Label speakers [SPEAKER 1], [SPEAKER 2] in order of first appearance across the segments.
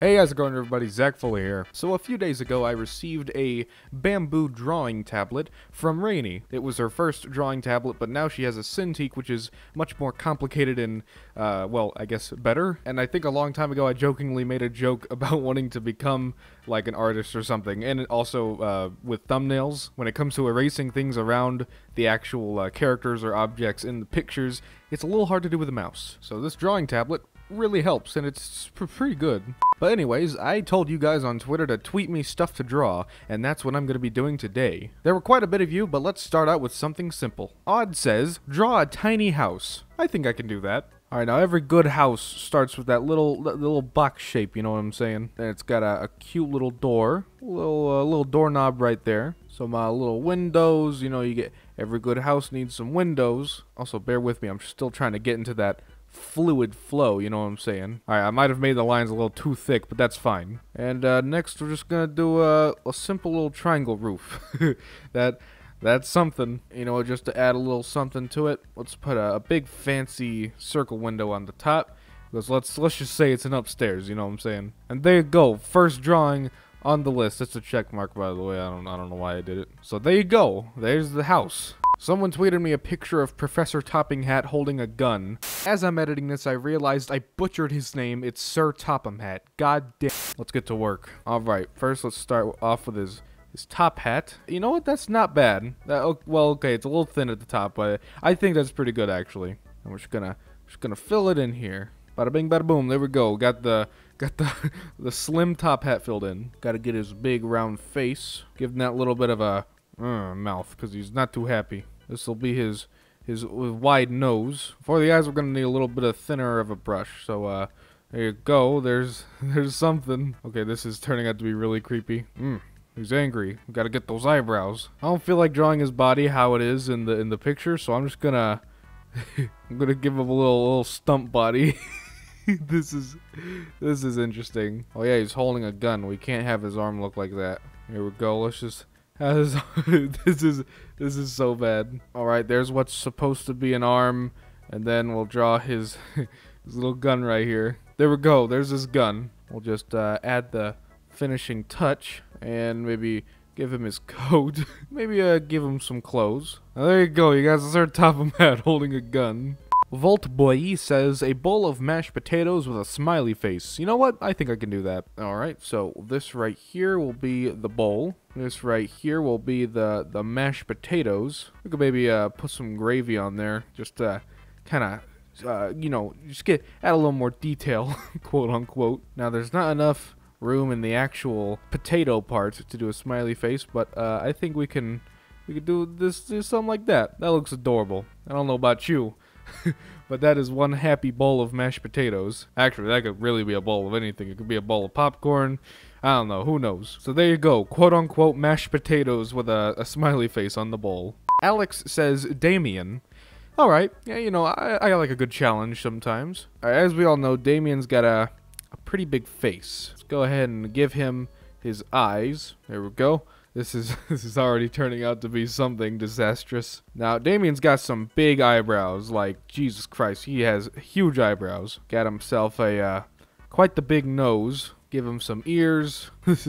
[SPEAKER 1] Hey, how's it going, everybody? ZxFBusiness here. So a few days ago I received a bamboo drawing tablet from Rainy. It was her first drawing tablet, but now she has a Cintiq, which is much more complicated and, well, I guess better. And I think a long time ago I jokingly made a joke about wanting to become like an artist or something, and also with thumbnails. When it comes to erasing things around the actual characters or objects in the pictures, it's a little hard to do with a mouse. So this drawing tablet really helps, and it's pretty good. But anyways, I told you guys on Twitter to tweet me stuff to draw, and that's what I'm going to be doing today. There were quite a bit of you, but let's start out with something simple. Odd says, draw a tiny house. I think I can do that. Alright, now every good house starts with that little box shape, you know what I'm saying? And it's got a cute little door, little doorknob right there. Some little windows, you know, you get, every good house needs some windows. Also, bear with me, I'm still trying to get into that fluid flow, you know what I'm saying? Alright, I might have made the lines a little too thick, but that's fine. And next we're just gonna do a simple little triangle roof. That's something, you know, just to add a little something to it. Let's put a big fancy circle window on the top, because let's just say it's an upstairs, you know what I'm saying? And there you go, first drawing on the list. It's a check mark, by the way. I don't know why I did it. So there you go, there's the house. Someone tweeted me a picture of Professor Topping Hat holding a gun. As I'm editing this, I realized I butchered his name. It's Sir Topham Hat. God damn. Let's get to work. Alright, first let's start off with his top hat. You know what? That's not bad. Well, okay, it's a little thin at the top, but I think that's pretty good, actually. And we're just gonna fill it in here. Bada bing, bada boom. There we go. Got the slim top hat filled in. Gotta get his big round face. Give him that little bit of a mouth, because he's not too happy. This will be his wide nose. For the eyes, we're gonna need a little bit of thinner of a brush. So there you go. There's something. Okay, this is turning out to be really creepy. He's angry. We gotta get those eyebrows. I don't feel like drawing his body how it is in the picture, so I'm just gonna I'm gonna give him a little stump body. This is interesting. Oh yeah, he's holding a gun. We can't have his arm look like that. Here we go. Let's just this is so bad. Alright, there's what's supposed to be an arm, and then we'll draw his little gun right here. There we go, there's his gun. We'll just add the finishing touch, and maybe give him his coat. Maybe give him some clothes. Now, there you go, you guys. There's Topham Hat holding a gun. Volt Boy says, a bowl of mashed potatoes with a smiley face. You know what? I think I can do that. Alright, so this right here will be the bowl. This right here will be the mashed potatoes. We could maybe put some gravy on there, just to kind of, you know, just add a little more detail, quote unquote. Now, there's not enough room in the actual potato part to do a smiley face, but I think we could do something like that. That looks adorable. I don't know about you. But that is one happy bowl of mashed potatoes. Actually, that could really be a bowl of anything. It could be a bowl of popcorn. I don't know. Who knows? So there you go. Quote-unquote mashed potatoes with a smiley face on the bowl. Alex says, Damien. Alright. Yeah, you know, I like a good challenge sometimes. Alright, as we all know, Damien's got a pretty big face. Let's go ahead and give him his eyes. There we go. This is already turning out to be something disastrous. Now, Damien's got some big eyebrows, like, Jesus Christ, he has huge eyebrows. Got himself a, quite the big nose. Give him some ears. This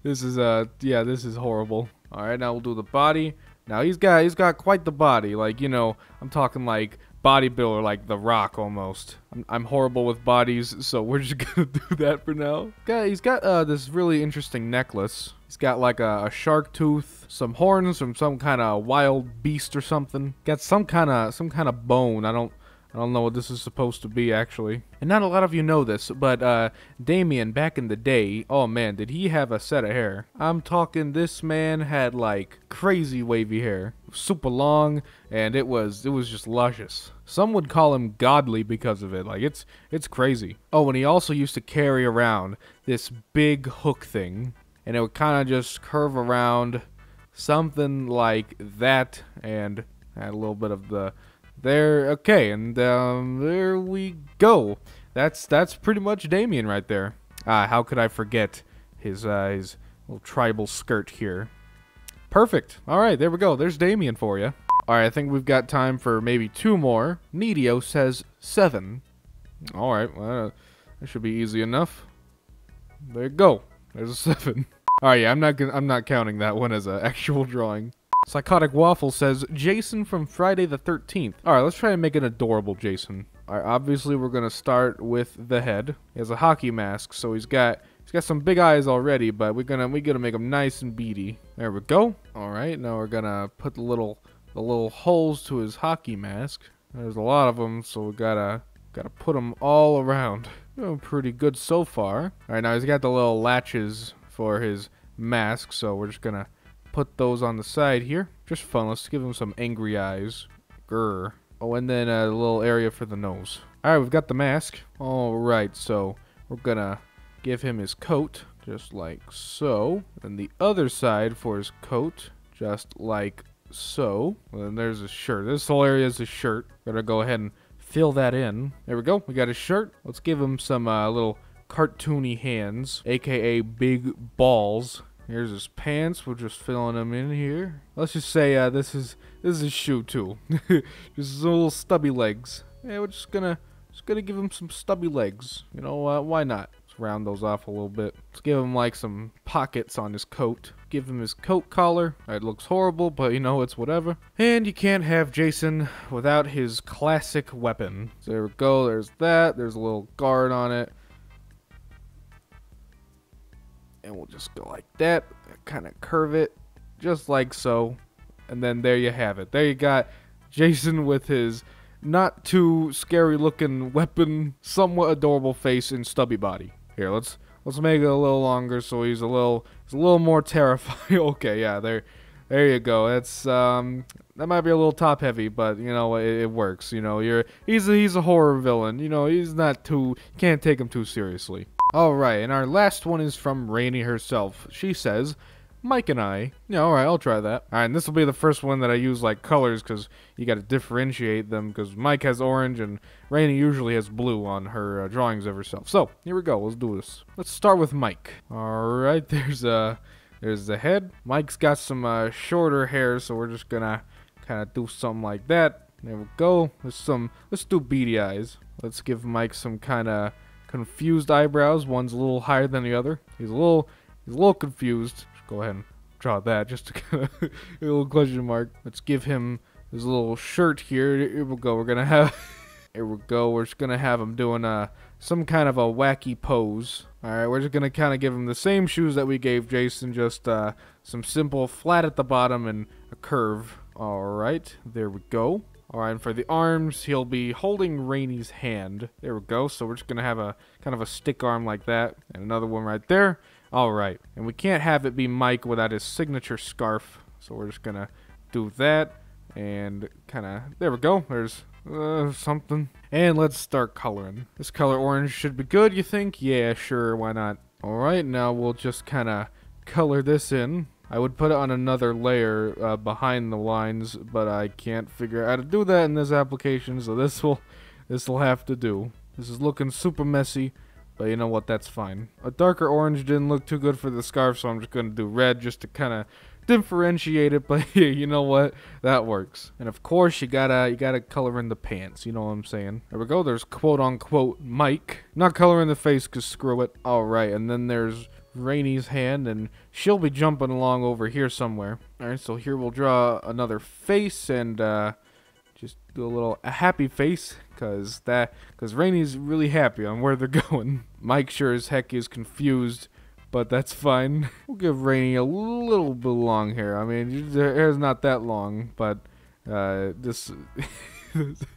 [SPEAKER 1] is horrible. Alright, now we'll do the body. Now, he's got quite the body, like, you know, I'm talking like bodybuilder, like The Rock almost. I'm horrible with bodies, so we're just gonna do that for now. He's got this really interesting necklace. He's got like a shark tooth, some horns from some kind of wild beast or something. Got some kind of bone. I don't know what this is supposed to be, actually. And not a lot of you know this, but Damien, back in the day, oh man, did he have a set of hair. I'm talking, this man had like crazy wavy hair. Super long, and it was just luscious. Some would call him godly because of it. Like, it's crazy. Oh, and he also used to carry around this big hook thing, and it would kind of just curve around something like that, and add a little bit of the there. Okay, and there we go. That's pretty much Damien right there. How could I forget his little tribal skirt here? Perfect. All right, there we go. There's Damien for you. All right, I think we've got time for maybe 2 more. Nidio says 7. All right, well, that should be easy enough. There you go. There's a 7. Alright, yeah, I'm not counting that one as an actual drawing. Psychotic Waffle says, Jason from Friday the 13th. Alright, let's try and make an adorable Jason. Alright, obviously we're gonna start with the head. He has a hockey mask, so he's got some big eyes already, but we're gonna make him nice and beady. There we go. Alright, now we're gonna put the little holes to his hockey mask. There's a lot of them, so we gotta put them all around. Doing pretty good so far. Alright, now he's got the little latches for his mask, so we're just gonna put those on the side here. Just fun. Let's give him some angry eyes. Grr. Oh, and then a little area for the nose. Alright, we've got the mask. Alright, so we're gonna give him his coat, just like so. And the other side for his coat, just like so. And then there's his shirt. This whole area is his shirt. Gonna go ahead and fill that in. There we go. We got his shirt. Let's give him some little cartoony hands, aka big balls. Here's his pants. We're just filling them in here. Let's just say this is his shoe too. Just little stubby legs. Yeah, we're just gonna give him some stubby legs. You know what? Why not? Let's round those off a little bit. Let's give him like some pockets on his coat. Give him his coat collar. It looks horrible, but you know, it's whatever. And you can't have Jason without his classic weapon. So there we go. There's that. There's a little guard on it. And we'll just go like that, kind of curve it, just like so. And then there you have it. There you got Jason with his not too scary looking weapon, somewhat adorable face and stubby body. Here, let's make it a little longer so he's a little more terrifying. Okay, yeah, there you go. That's that might be a little top heavy, but you know it works. You know, he's a horror villain. You know, he's not too, can't take him too seriously. Alright, and our last one is from Rainy herself. She says, Mike and I. Yeah, alright, I'll try that. Alright, and this will be the first one that I use like colors, because you got to differentiate them, because Mike has orange and Rainy usually has blue on her drawings of herself. So, here we go, let's do this. Let's start with Mike. Alright, there's the head. Mike's got some shorter hair, so we're just gonna kind of do something like that. There we go. Let's do beady eyes. Let's give Mike some kind of confused eyebrows. One's a little higher than the other. He's a little confused. Just go ahead and draw that just to kind of a little question mark. Let's give him his little shirt here. Here we go. We're gonna have here we go. We're just gonna have him doing some kind of a wacky pose. Alright, we're just gonna kind of give him the same shoes that we gave Jason, just some simple flat at the bottom and a curve. Alright, there we go. Alright, and for the arms, he'll be holding Rainy's hand. There we go. So we're just going to have a kind of a stick arm like that. And another one right there. Alright. And we can't have it be Mike without his signature scarf. So we're just going to do that. And kind of, there we go. There's something. And let's start coloring. This color orange should be good, you think? Yeah, sure. Why not? Alright, now we'll just kind of color this in. I would put it on another layer behind the lines, but I can't figure out how to do that in this application, so this will have to do. This is looking super messy, but you know what, that's fine. A darker orange didn't look too good for the scarf, so I'm just going to do red just to kind of differentiate it, but you know what, that works. And of course, you gotta color in the pants, you know what I'm saying. There we go, there's quote-unquote Mike. Not coloring the face, because screw it. Alright, and then there's Rainy's hand, and she'll be jumping along over here somewhere. Alright, so here we'll draw another face and just do a happy face, because Rainy's really happy on where they're going. Mike sure as heck is confused, but that's fine. We'll give Rainy a little bit of long hair. I mean, her hair's not that long, but this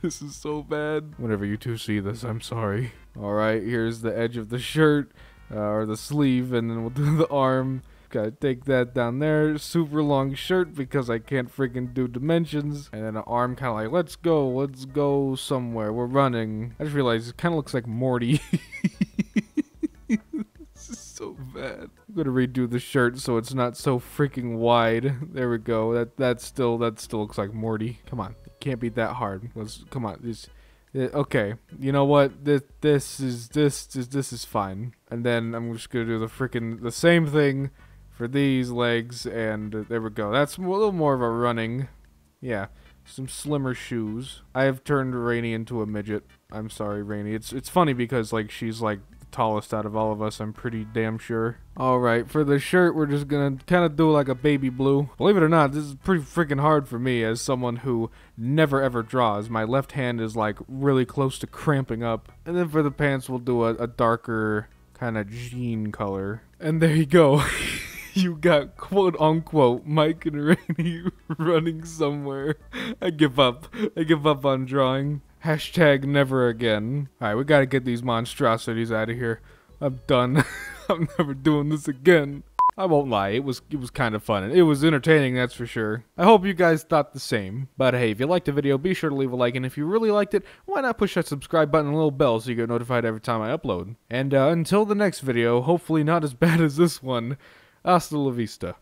[SPEAKER 1] this is so bad. Whenever you two see this, I'm sorry. Alright, here's the edge of the shirt. Or the sleeve, and then we'll do the arm. Gotta take that down there. Super long shirt because I can't freaking do dimensions. And then an arm kind of like, let's go somewhere. We're running. I just realized it kind of looks like Morty. This is so bad. I'm gonna redo the shirt so it's not so freaking wide. There we go. That still looks like Morty. Come on, it can't be that hard. Come on, okay, you know what? This is fine. And then I'm just gonna do the same thing for these legs, and there we go. That's a little more of a running. Yeah, some slimmer shoes. I have turned Rainy into a midget. I'm sorry, Rainy. It's funny because like she's like tallest out of all of us, I'm pretty damn sure. Alright, for the shirt, we're just gonna kind of do like a baby blue. Believe it or not, this is pretty freaking hard for me as someone who never ever draws. My left hand is like really close to cramping up. And then for the pants, we'll do a darker kind of jean color. And there you go. You got quote-unquote Mike and Rainy running somewhere. I give up. I give up on drawing. Hashtag never again. Alright, we gotta get these monstrosities out of here. I'm done. I'm never doing this again. I won't lie, it was kind of fun. It was entertaining, that's for sure. I hope you guys thought the same. But hey, if you liked the video, be sure to leave a like. And if you really liked it, why not push that subscribe button and a little bell so you get notified every time I upload. And until the next video, hopefully not as bad as this one, hasta la vista.